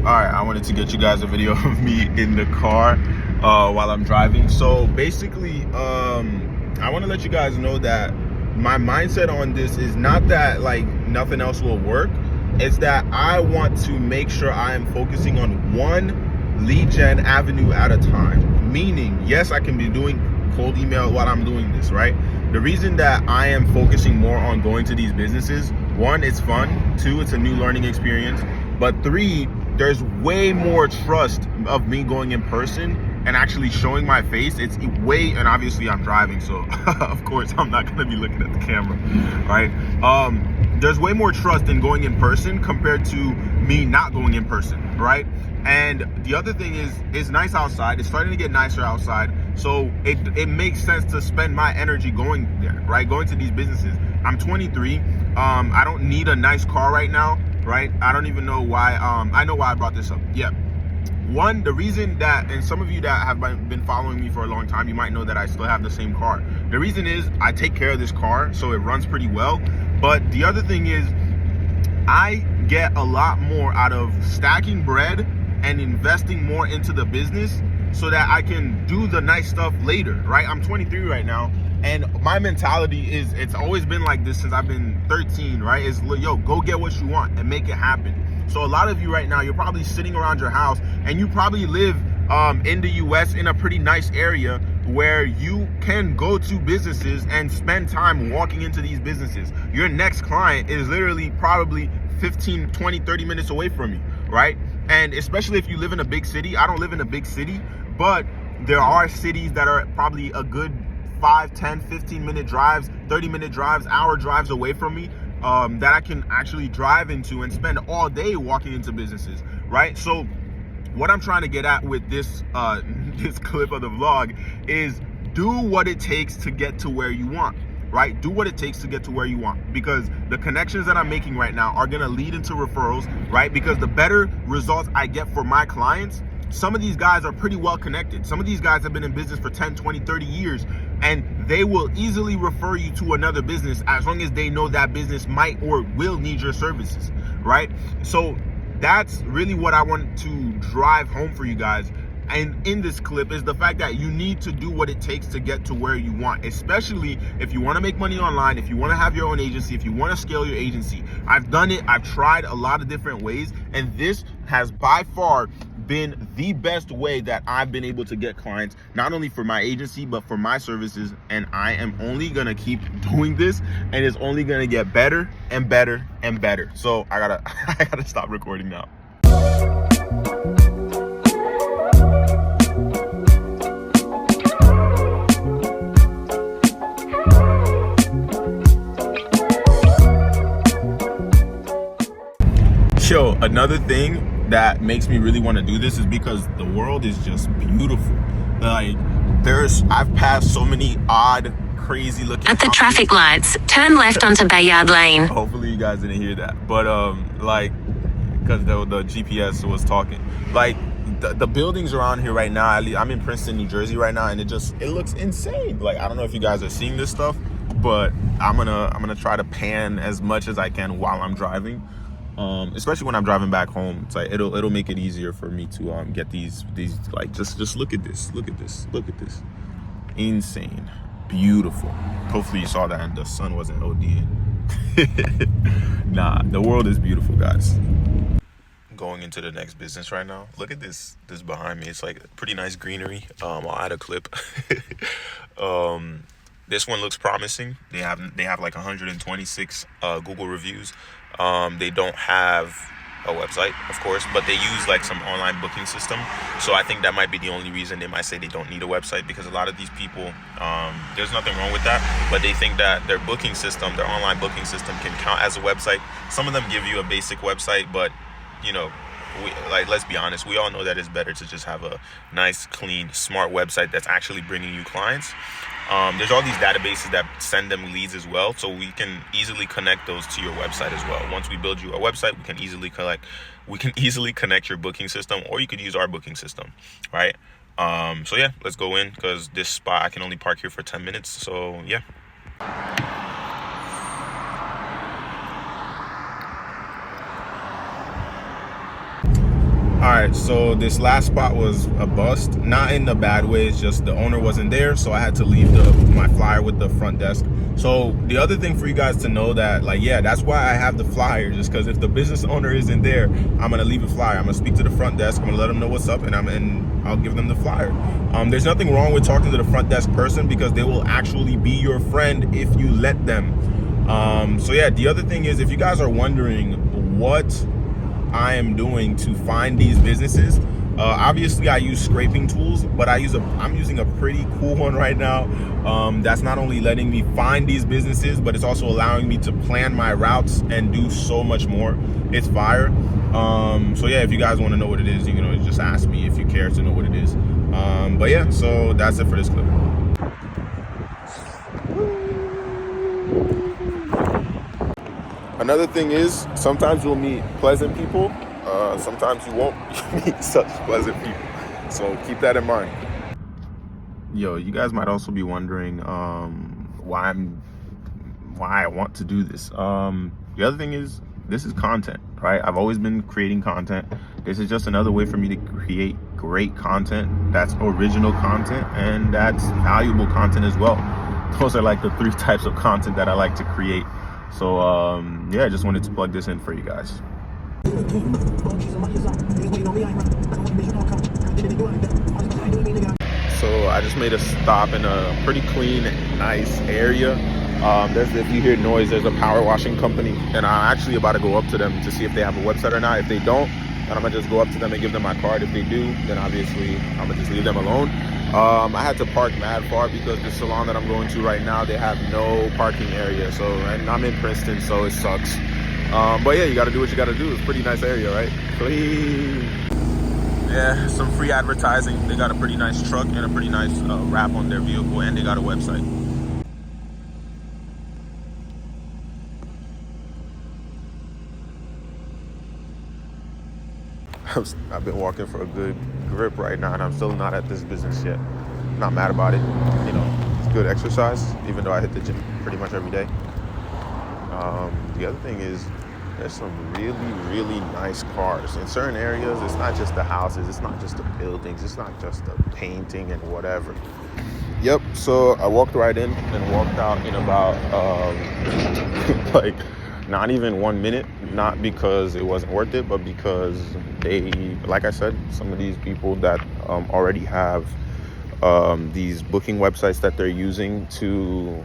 Alright, I wanted to get you guys a video of me in the car while I'm driving. So basically, I want to let you guys know that my mindset on this is not that like nothing else will work. It's that I want to make sure I am focusing on one lead gen avenue at a time. Meaning, yes, I can be doing cold email while I'm doing this, right? The reason that I am focusing more on going to these businesses, one, it's fun. Two, it's a new learning experience. But three, there's way more trust of me going in person and actually showing my face. It's way, and obviously I'm driving, so of course I'm not gonna be looking at the camera, right? There's way more trust in going in person compared to me not going in person, right? And the other thing is, it's nice outside. It's starting to get nicer outside. So it makes sense to spend my energy going there, right? Going to these businesses. I'm 23. I don't need a nice car right now, right? I don't even know why. I know why I brought this up. Yeah. One, the reason that, and some of you that have been following me for a long time, you might know that I still have the same car. The reason is I take care of this car, so it runs pretty well. But the other thing is, I get a lot more out of stacking bread and investing more into the business so that I can do the nice stuff later, right? I'm 23 right now, and my mentality is, it's always been like this since I've been 13, right? Is, yo, go get what you want and make it happen. So a lot of you right now, you're probably sitting around your house and you probably live in the US in a pretty nice area where you can go to businesses and spend time walking into these businesses. Your next client is literally probably 15, 20, 30 minutes away from you, right? And especially if you live in a big city. I don't live in a big city, but there are cities that are probably a good 5, 10, 15 minute drives, 30 minute drives, hour drives away from me, that I can actually drive into and spend all day walking into businesses, right? So what I'm trying to get at with this this clip of the vlog is, do what it takes to get to where you want, right? Do what it takes to get to where you want, because the connections that I'm making right now are gonna lead into referrals, right? Because the better results I get for my clients, some of these guys are pretty well connected. Some of these guys have been in business for 10, 20, 30 years, and they will easily refer you to another business as long as they know that business might or will need your services, right? So that's really what I want to drive home for you guys. And in this clip is the fact that you need to do what it takes to get to where you want, especially if you want to make money online, if you want to have your own agency, if you want to scale your agency. I've done it. I've tried a lot of different ways, and this has by far been the best way that I've been able to get clients, not only for my agency, but for my services. And I am only going to keep doing this, and it's only going to get better and better and better. So I gotta stop recording now. Yo, another thing that makes me really want to do this is because the world is just beautiful. Like, I've passed so many odd, crazy looking at the houses. traffic lights, turn left onto Bayard Lane. Hopefully you guys didn't hear that, but like, because the GPS was talking. Like, the buildings around here right now, I'm in Princeton, New Jersey right now, and it looks insane. Like, I don't know if you guys are seeing this stuff, but I'm gonna try to pan as much as I can while I'm driving. Especially when I'm driving back home. It's like it'll make it easier for me to get these like, just look at this, look at this, insane, beautiful. Hopefully you saw that and the sun wasn't ODing. Nah, the world is beautiful, guys. Going into the next business right now. Look at this behind me. It's like pretty nice greenery. I'll add a clip. This one looks promising. They have like 126 Google reviews. They don't have a website, of course, but they use like some online booking system. So I think that might be the only reason they might say they don't need a website, because a lot of these people, there's nothing wrong with that, but they think that their booking system, their online booking system, can count as a website. Some of them give you a basic website, but you know, let's be honest, we all know that it's better to just have a nice, clean, smart website that's actually bringing you clients. There's all these databases that send them leads as well, so we can easily connect those to your website as well. Once we build you a website, we can easily connect your booking system, or you could use our booking system, right? So yeah, let's go in, because this spot I can only park here for 10 minutes. So yeah. All right, so this last spot was a bust, not in a bad way. It's just the owner wasn't there, so I had to leave my flyer with the front desk. So the other thing for you guys to know that, like, yeah, that's why I have the flyer, just because if the business owner isn't there, I'm gonna leave a flyer. I'm gonna speak to the front desk. I'm gonna let them know what's up, and I'll give them the flyer. There's nothing wrong with talking to the front desk person, because they will actually be your friend if you let them. So yeah, the other thing is, if you guys are wondering what I am doing to find these businesses, obviously I use scraping tools, but I'm using a pretty cool one right now, that's not only letting me find these businesses, but it's also allowing me to plan my routes and do so much more. It's fire. So yeah, if you guys want to know what it is, you can just ask me if you care to know what it is. But yeah, so that's it for this clip. Another thing is, sometimes you'll meet pleasant people, sometimes you won't meet such pleasant people, so keep that in mind. Yo, you guys might also be wondering why I want to do this. The other thing is, this is content, right? I've always been creating content. This is just another way for me to create great content that's original content and that's valuable content as well. Those are like the 3 types of content that I like to create. So yeah, I just wanted to plug this in for you guys. So I just made a stop in a pretty clean, nice area. If you hear noise, there's a power washing company, and I'm actually about to go up to them to see if they have a website or not. If they don't, then I'm gonna just go up to them and give them my card. If they do, then obviously I'm gonna just leave them alone. I had to park mad far because the salon that I'm going to right now, they have no parking area. And I'm in Princeton, so it sucks. But yeah, you gotta do what you gotta do. It's a pretty nice area, right? Clean. Yeah, some free advertising. They got a pretty nice truck and a pretty nice wrap on their vehicle, and they got a website. I've been walking for a good grip right now, and I'm still not at this business yet. Not mad about it. It's good exercise, even though I hit the gym pretty much every day. The other thing is, there's some really, really nice cars. In certain areas, it's not just the houses, it's not just the buildings, it's not just the painting and whatever. Yep, so I walked right in and walked out in about, like, not even 1 minute. Not because it wasn't worth it, but because like I said, some of these people that already have these booking websites that they're using to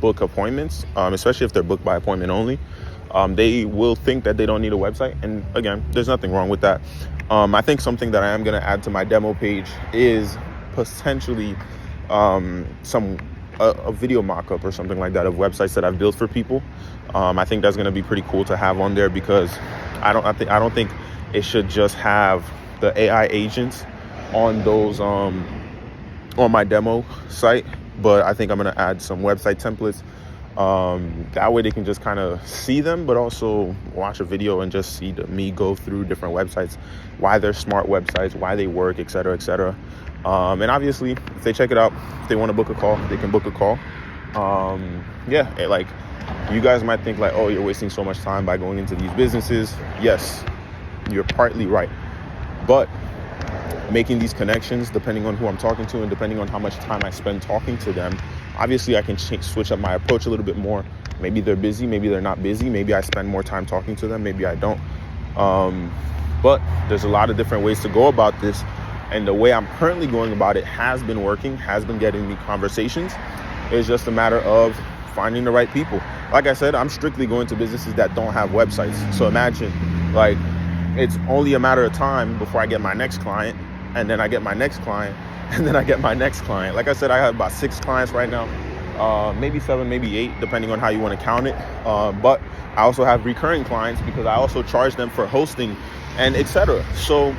book appointments, especially if they're booked by appointment only, they will think that they don't need a website. And again, there's nothing wrong with that. I think something that I am going to add to my demo page is potentially a video mock-up or something like that of websites that I've built for people. I think that's going to be pretty cool to have on there, because I don't think it should just have the AI agents on those on my demo site, but I think I'm going to add some website templates. That way they can just kind of see them, but also watch a video and just see me go through different websites, why they're smart websites, why they work, etc., etc. And obviously, if they check it out, if they want to book a call, they can book a call. Like, you guys might think like, oh, you're wasting so much time by going into these businesses. Yes, you're partly right. But making these connections, depending on who I'm talking to and depending on how much time I spend talking to them, obviously I can switch up my approach a little bit more. Maybe they're busy, maybe they're not busy, maybe I spend more time talking to them, maybe I don't. But there's a lot of different ways to go about this. And the way I'm currently going about it has been working, has been getting me conversations. It's just a matter of finding the right people. Like I said, I'm strictly going to businesses that don't have websites. So imagine, like, it's only a matter of time before I get my next client, and then I get my next client, and then I get my next client. Like I said, I have about 6 clients right now, maybe 7, maybe 8, depending on how you want to count it. But I also have recurring clients because I also charge them for hosting and etc. So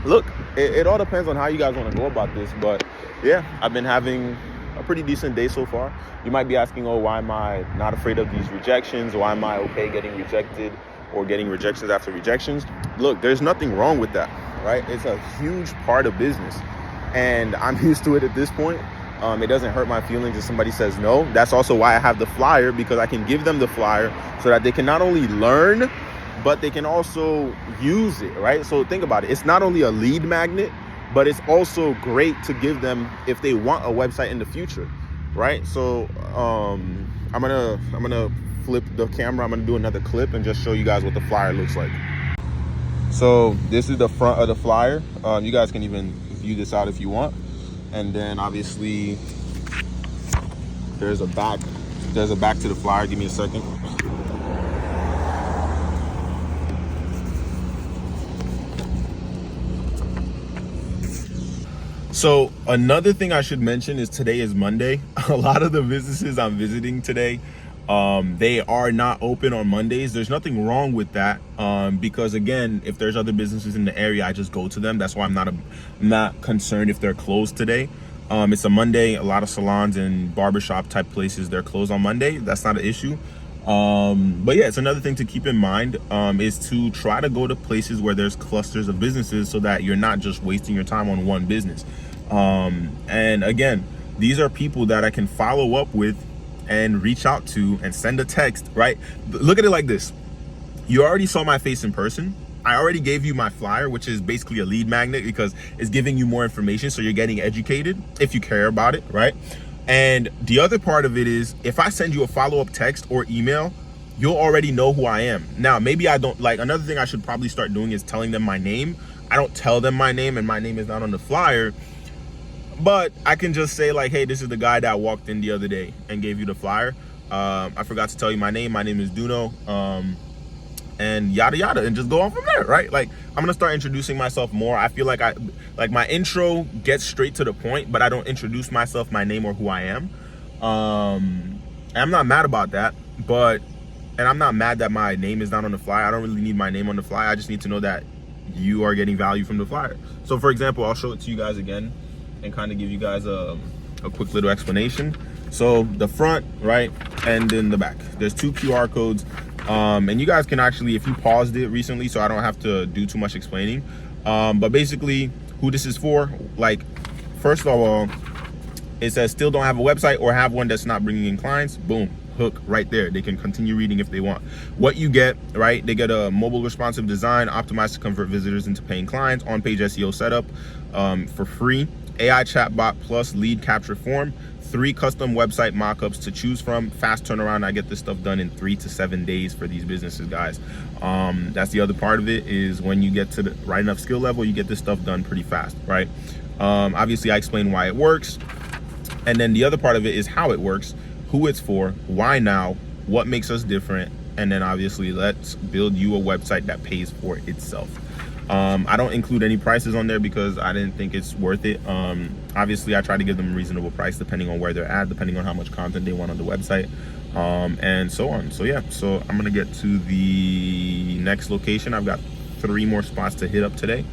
look, it all depends on how you guys want to go about this. But yeah, I've been having a pretty decent day so far. You might be asking, oh, why am I not afraid of these rejections? Why am I okay getting rejected or getting rejections after rejections? Look, there's nothing wrong with that, right? It's a huge part of business, and I'm used to it at this point. It doesn't hurt my feelings if somebody says no. That's also why I have the flyer, because I can give them the flyer so that they can not only learn, but they can also use it, right? So think about it. It's not only a lead magnet, but it's also great to give them if they want a website in the future, right? So I'm gonna flip the camera. I'm gonna do another clip and just show you guys what the flyer looks like. So this is the front of the flyer. You guys can even view this out if you want. And then obviously there's a back to the flyer. Give me a second. So another thing I should mention is today is Monday. A lot of the businesses I'm visiting today, they are not open on Mondays. There's nothing wrong with that, because again, if there's other businesses in the area, I just go to them. That's why I'm not concerned if they're closed today. It's a Monday. A lot of salons and barbershop type places, they're closed on Monday. That's not an issue. But yeah, it's another thing to keep in mind, is to try to go to places where there's clusters of businesses so that you're not just wasting your time on one business. And again, these are people that I can follow up with and reach out to and send a text, right? Look at it like this. You already saw my face in person. I already gave you my flyer, which is basically a lead magnet because it's giving you more information. So you're getting educated if you care about it, right? And the other part of it is if I send you a follow-up text or email, you'll already know who I am. Now, maybe I don't like, another thing I should probably start doing is telling them my name. I don't tell them my name and my name is not on the flyer, but I can just say like, hey, this is the guy that walked in the other day and gave you the flyer. I forgot to tell you my name. My name is Duno. And yada yada, and just go on from there, right? Like I'm gonna start introducing myself more. I feel like my intro gets straight to the point, but I don't introduce myself, my name, or who I am. And I'm not mad about that, and I'm not mad that my name is not on the flyer. I don't really need my name on the flyer. I just need to know that you are getting value from the flyer. So for example, I'll show it to you guys again and kind of give you guys a quick little explanation. So the front, right, and then the back. There's 2 QR codes. And you guys can actually, if you paused it recently, so I don't have to do too much explaining, but basically who this is for, like, first of all, it says still don't have a website or have one that's not bringing in clients. Boom, hook right there. They can continue reading if they want. What you get, right, they get a mobile responsive design optimized to convert visitors into paying clients, on-page SEO setup for free, AI chatbot plus lead capture form, 3 custom website mockups to choose from, fast turnaround. I get this stuff done in 3 to 7 days for these businesses, guys. That's the other part of it, is when you get to the right enough skill level, you get this stuff done pretty fast, right? Obviously I explain why it works, and then the other part of it is how it works, who it's for, why now, what makes us different, and then obviously let's build you a website that pays for itself. I don't include any prices on there because I didn't think it's worth it. Obviously I try to give them a reasonable price depending on where they're at, depending on how much content they want on the website, and so on. So yeah, so I'm gonna get to the next location. I've got 3 more spots to hit up today,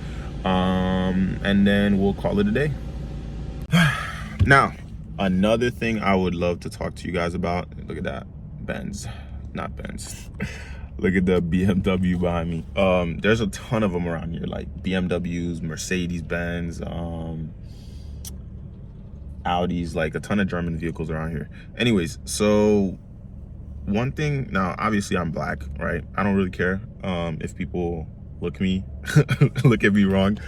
and then we'll call it a day. Now, another thing I would love to talk to you guys about, look at that, not Benz. Look at the BMW behind me. There's a ton of them around here, like BMWs, Mercedes-Benz, Audis, like a ton of German vehicles around here. Anyways, so one thing, now obviously I'm black, right? I don't really care if people look at me wrong.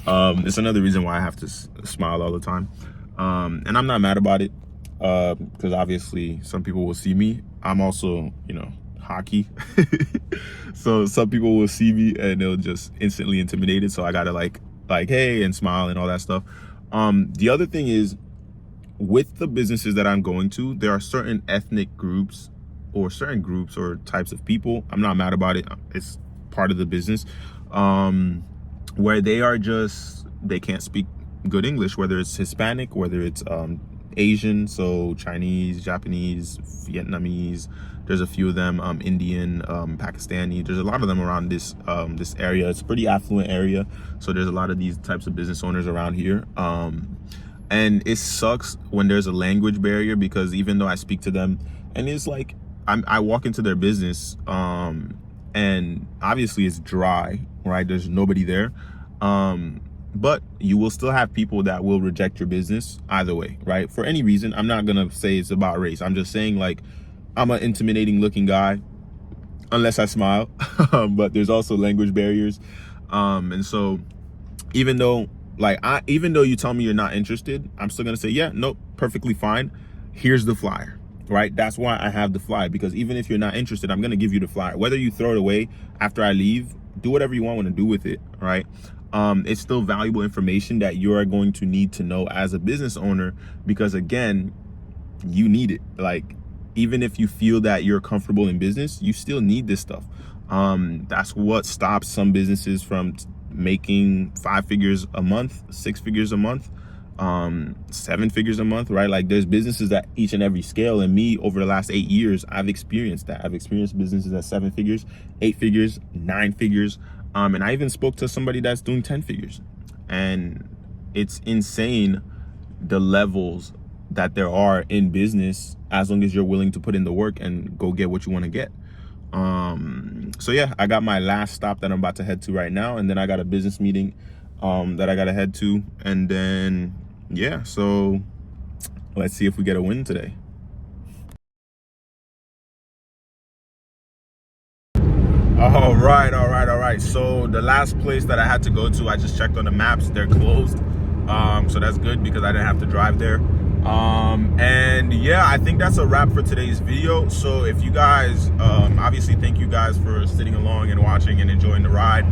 It's another reason why I have to smile all the time. And I'm not mad about it, because obviously some people will see me. I'm also, hockey. So some people will see me and they'll just instantly intimidated. So I gotta like, hey, and smile and all that stuff. The other thing is, with the businesses that I'm going to, there are certain ethnic groups or certain groups or types of people. I'm not mad about it. It's part of the business, where they can't speak good English, whether it's Hispanic, whether it's Asian, so Chinese, Japanese, Vietnamese. There's a few of them, Indian, Pakistani. There's a lot of them around this area. It's a pretty affluent area, so there's a lot of these types of business owners around here. And it sucks when there's a language barrier, because even though I speak to them, and it's like I walk into their business, and obviously it's dry, right? There's nobody there. But you will still have people that will reject your business either way, right? For any reason. I'm not gonna say it's about race. I'm just saying, like, I'm an intimidating looking guy. unless I smile. But there's also language barriers. And so even though even though you tell me you're not interested, I'm still gonna say, yeah, nope, perfectly fine. Here's the flyer, right? That's why I have the flyer, because even if you're not interested, I'm gonna give you the flyer. Whether you throw it away after I leave, do whatever you want to do with it, right? It's still valuable information that you are going to need to know as a business owner, because again, you need it. Like, even if you feel that you're comfortable in business, you still need this stuff. That's what stops some businesses from making 5 figures a month, 6 figures a month, 7 figures a month, right? Like, there's businesses at each and every scale. And me, over the last 8 years, I've experienced that. I've experienced businesses at 7 figures, 8 figures, 9 figures. And I even spoke to somebody that's doing 10 figures. And it's insane the levels that there are in business, as long as you're willing to put in the work and go get what you want to get. So yeah, I got my last stop that I'm about to head to right now, and then I got a business meeting that I gotta head to, and then yeah, so let's see if we get a win today. All right. So the last place that I had to go to, I just checked on the maps, they're closed. So that's good, because I didn't have to drive there. And yeah, I think that's a wrap for today's video. So if you guys, obviously thank you guys for sitting along and watching and enjoying the ride.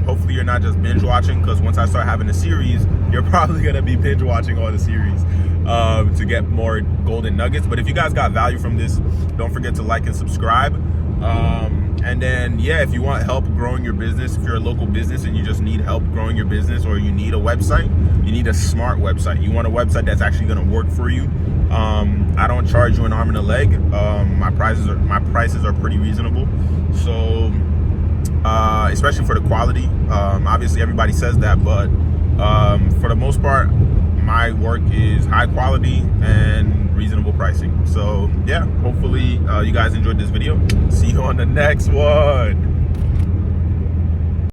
Hopefully you're not just binge watching, because once I start having a series, you're probably gonna be binge watching all the series to get more golden nuggets. But if you guys got value from this, don't forget to like and subscribe. And then, yeah, if you want help growing your business, if you're a local business and you just need help growing your business, or you need a website, you need a smart website. You want a website that's actually going to work for you. I don't charge you an arm and a leg. My prices are pretty reasonable. So, especially for the quality, obviously everybody says that, but for the most part, my work is high quality and reasonable pricing. So yeah, hopefully you guys enjoyed this video. See you on the next one.